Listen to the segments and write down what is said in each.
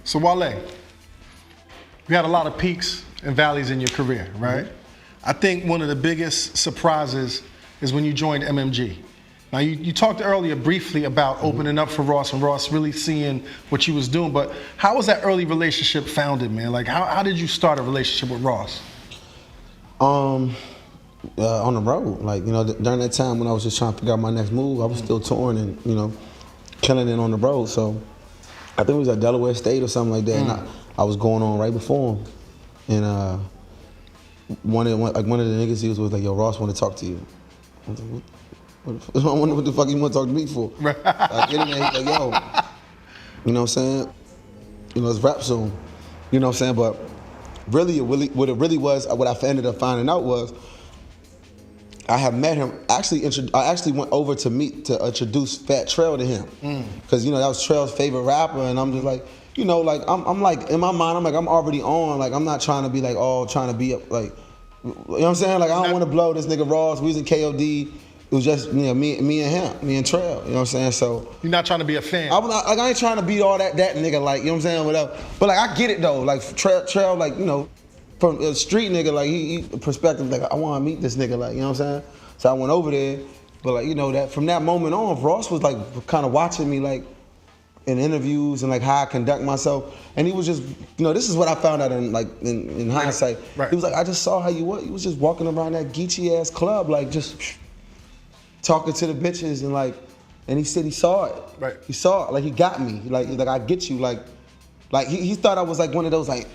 So Wale, you had a lot of peaks and valleys in your career, right? I think one of the biggest surprises is when you joined MMG. Now you talked earlier briefly about opening up for Ross and Ross really seeing what you was doing, but how was that early relationship founded, man? Like how did you start a relationship with Ross? On the road, like, you know, during that time when I was just trying to figure out my next move, I was still touring and, you know, killing it on the road. So I think it was at Delaware State or something like that, and I was going on right before him. And one of the niggas he was with, like, yo, Ross want to talk to you. I was like, I wonder what the fuck you want to talk to me for. I get in there, he's like, yo, you know what I'm saying? You know, it's rap soon. You know what I'm saying? But really, what it really was, what I ended up finding out was, I have met him. I actually went over to introduce Fat Trail to him, because you know that was Trail's favorite rapper, and I'm just like, you know, like I'm like in my mind, I'm like I'm already on. Like I'm not trying to be like trying to be up, like, you know what I'm saying? Like I don't want to blow this nigga Ross. We was in KOD. It was just, you know, me and him, me and Trail. You know what I'm saying? So you're not trying to be a fan. I ain't trying to be all that nigga, like, you know what I'm saying, whatever. But like I get it though. Like Trail, like, you know, from a street nigga, like he perspective, like I want to meet this nigga, like, you know what I'm saying? So I went over there, but like, you know, that from that moment on, Ross was like kind of watching me, like in interviews and like how I conduct myself, and he was just, you know, this is what I found out in hindsight. Right. He was like, I just saw how you were. He was just walking around that geeky ass club, like just talking to the bitches and like, and he said he saw it. Right. He saw it, like he got me, like I get you, like he thought I was like one of those like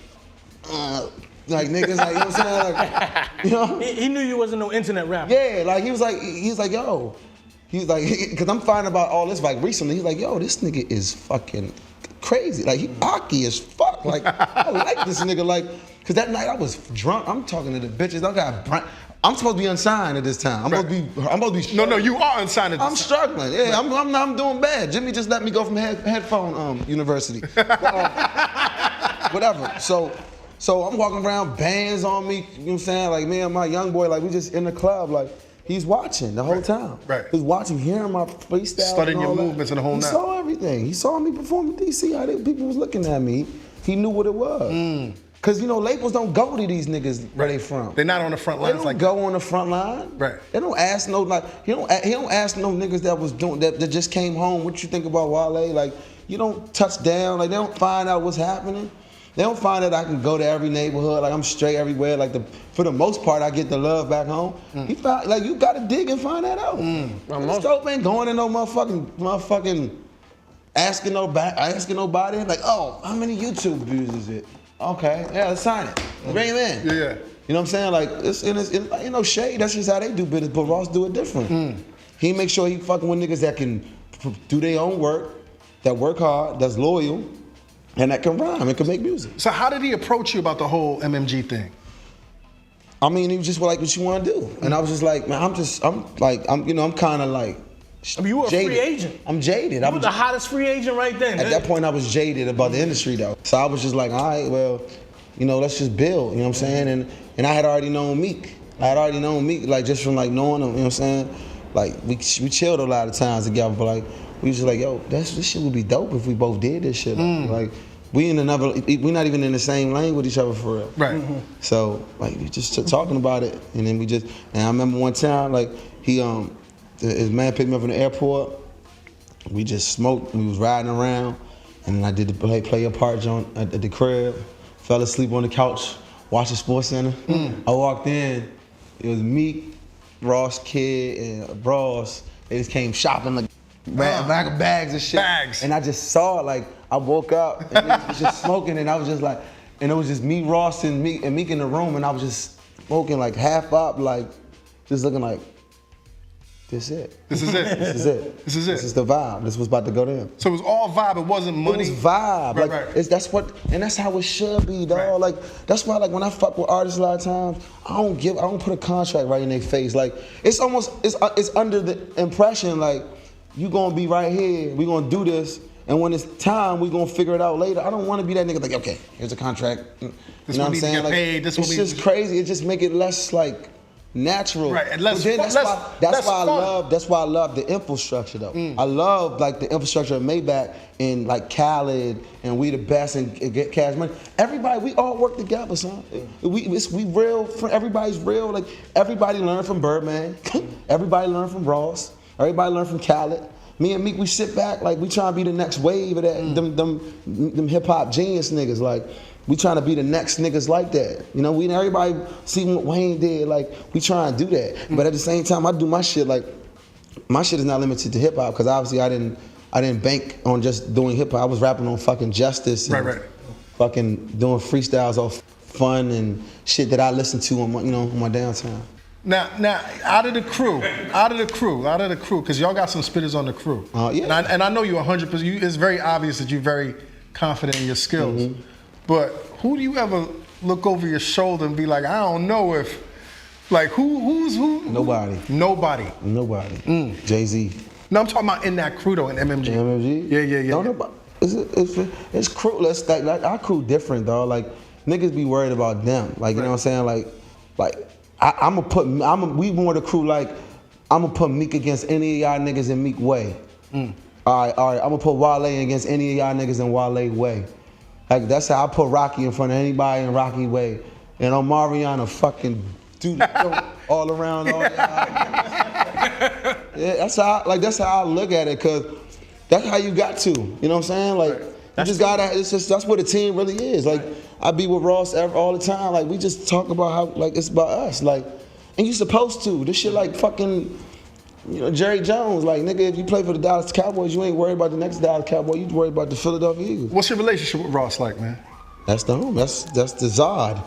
niggas, like, you know what I'm saying, like, you know. He knew you wasn't no internet rapper. Yeah, like he was like, yo, he's like, because I'm finding about all this like recently. He's like, yo, this nigga is fucking crazy, like he aki as fuck, like I like this nigga, like, because that night I was drunk. I'm talking to the bitches. I'm supposed to be unsigned at this time. I'm supposed to be. No, you are unsigned at this time. I'm struggling. Yeah, I'm doing bad. Jimmy just let me go from headphone university. Whatever. So I'm walking around, bands on me, you know what I'm saying? Like me and my young boy, like we just in the club, like he's watching the whole time. Right. He's watching, hearing my freestyle. Studying your movements and the whole night. He saw everything. He saw me perform in DC, how people was looking at me. He knew what it was. Cause you know, labels don't go to these niggas where they from. They're not on the front lines. They don't go on the front line. Right. They don't ask no, like, he don't ask no niggas that was doing that just came home. What you think about Wale? Like, you don't touch down. Like, they don't find out what's happening. They don't find that I can go to every neighborhood, like I'm straight everywhere. Like for the most part, I get the love back home. He found, like, you gotta dig and find that out. This dope ain't going to no motherfucking asking nobody. Like, oh, how many YouTube views is it? Okay, yeah, let's sign it. Bring him in. Yeah. You know what I'm saying? Like, it's ain't no shade. That's just how they do business. But Ross do it different. He make sure he fucking with niggas that can do their own work, that work hard, that's loyal, and that can rhyme and can make music. So how did he approach you about the whole MMG thing? I mean, he was just like, what you want to do? And I was just like, man, I'm kind of like, I mean, you were jaded. A free agent. I'm jaded. You were the hottest free agent right then. At that point, I was jaded about the industry, though. So I was just like, all right, well, you know, let's just build, you know what I'm saying? And I had already known Meek. Like, just from, like, knowing him, you know what I'm saying? Like, we chilled a lot of times together, but, like, we was just like, yo, this shit would be dope if we both did this shit. Like, we not even in the same lane with each other for real. Right. So, like, we just talking about it, and then and I remember one time, like, his man picked me up from the airport. We just smoked. We was riding around, and then I did the play a part joint at the crib. Fell asleep on the couch, watching Sports Center. I walked in. It was Meek, Ross Kid, and Bros. They just came shopping like bag of bags and shit. Bags. And I just saw it. Like, I woke up and it was just smoking, and I was just like, and it was just me, Ross, and Meek in the room, and I was just smoking like half up, like just looking like. This is it. This is it. This is it. This is it. This is the vibe. This was about to go down. So it was all vibe. It wasn't money. It was vibe. Right, like right. That's how it should be, dog. Right. Like that's why, like when I fuck with artists a lot of times, I don't put a contract right in their face. Like it's under the impression like you gonna be right here. We gonna do this, and when it's time, we gonna figure it out later. I don't want to be that nigga like, okay, here's a contract. This one needs to get paid. This it's just crazy. It just make it less like natural. Right, and But then that's why I fun. love the infrastructure though. I love like the infrastructure of Maybach and like Khaled and We the Best and Get Cash Money. Everybody, we all work together, son. We real. Everybody's real. Like everybody learned from Birdman. Everybody learned from Ross. Everybody learned from Khaled. Me and Meek, we sit back like we trying to be the next wave of that. Them hip hop genius niggas. Like we trying to be the next niggas like that. You know, everybody see what Wayne did. Like we trying to do that. But at the same time, I do my shit like my shit is not limited to hip hop because obviously I didn't bank on just doing hip hop. I was rapping on fucking Justice and fucking doing freestyles off fun and shit that I listen to on my on my downtime. Now, out of the crew, because y'all got some spitters on the crew. Yeah. And I know you 100%. It's very obvious that you're very confident in your skills. Mm-hmm. But who do you ever look over your shoulder and be like, I don't know if, like, who's who? Nobody. Jay-Z. No, I'm talking about in that crew though, in MMG. MMG? Yeah. Don't nobody. It's crew. Like our crew different, dog. Like niggas be worried about them. Like you know what I'm saying? Like. We want a crew like I'm gonna put Meek against any of y'all niggas in Meek way. All right. I'm gonna put Wale against any of y'all niggas in Wale way. Like that's how I put Rocky in front of anybody in Rocky way. And Omarion fucking do the dope all around all y'all. Yeah, that's how I look at it, cause that's how you got to. You know what I'm saying? Like you just gotta. That's what a team really is. Like. I be with Ross all the time. Like we just talk about how like it's about us. Like, and you supposed to. This shit like fucking, Jerry Jones. Like nigga, if you play for the Dallas Cowboys, you ain't worried about the next Dallas Cowboy. You worried about the Philadelphia Eagles. What's your relationship with Ross like, man? That's the home. That's the Zod.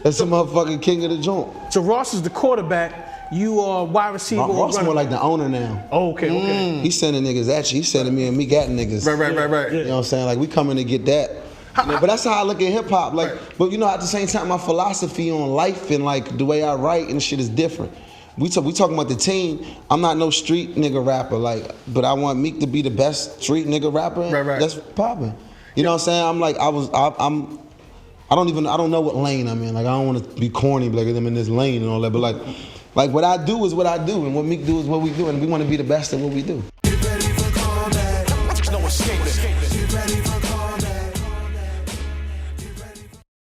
That's the motherfucking king of the joint. So Ross is the quarterback. You are wide receiver. Ross more like the owner now. Oh, okay. He's sending niggas at you. He's sending me and Meek at niggas. Right. You know what I'm saying? Like we coming to get that. But that's how I look at hip hop. Like, but at the same time, my philosophy on life and like the way I write and shit is different. We talking about the team. I'm not no street nigga rapper. Like, but I want Meek to be the best street nigga rapper. Right. That's popping. You know what I'm saying? I'm like, I don't know what lane I'm in. Like, I don't want to be corny, like I'm in this lane and all that. But like what I do is what I do, and what Meek do is what we do, and we want to be the best at what we do.